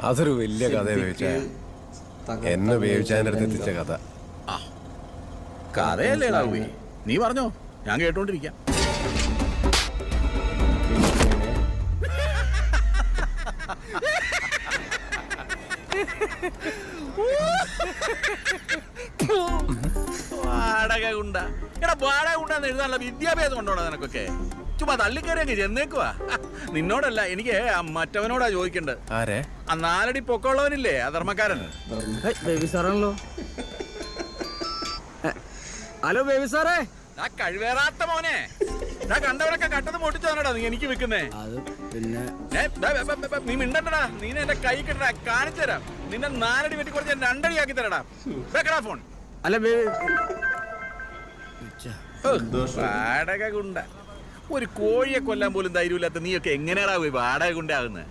അതൊരു വലിയ കഥ വേവിച്ച എന്നെ വേവിച്ചതിനടുത്ത് എത്തിച്ച കഥ. കഥയല്ലേടാ നീ പറഞ്ഞോ, ഞാൻ കേട്ടോണ്ടിരിക്കാം. വാടക ഗുണ്ട എടാ, വാടക ഗുണ്ടെന്ന് എഴുതാനുള്ള വിദ്യാഭ്യാസം ഉണ്ടോടാ നിനക്കൊക്കെ? ചുമ്മാ തള്ളിക്കയറി അങ്ങ് ചെന്നേക്കുവാ. നിന്നോടല്ല, എനിക്ക് മറ്റവനോടാ ചോദിക്കണ്ടത്. ആരെ? ആ 4 അടി പൊക്കമുള്ളവനില്ലേ, ആ ധർമ്മക്കാരൻ. ബേബി സാറാണല്ലോ. ഹലോ ബേബി സാറേ. ആ കഴിവേറാത്ത മോനെ, ഞാൻ കണ്ടവരൊക്കെ കട്ടത് പൊട്ടിച്ചവനടാ നീ എനിക്ക് വെക്കുന്നേ. പിന്നെ നീ മിണ്ടണ്ടടാ, നീ എന്റെ കൈ കിട്ടടാ, കാണിച്ചു തരാം. നിന്നെ 4 അടി വെട്ടി കുറച്ച് 2 അടി ആക്കി തരടാ. വെക്കടാ ഫോൺ. അല്ല ബേബി വാടക ഗുണ്ട. ഒരു കോഴിയെ കൊല്ലാൻ പോലും ധൈര്യമില്ലാത്ത നീയൊക്കെ എങ്ങനെയാടാ വാടക ഗുണ്ടാകുന്നത്?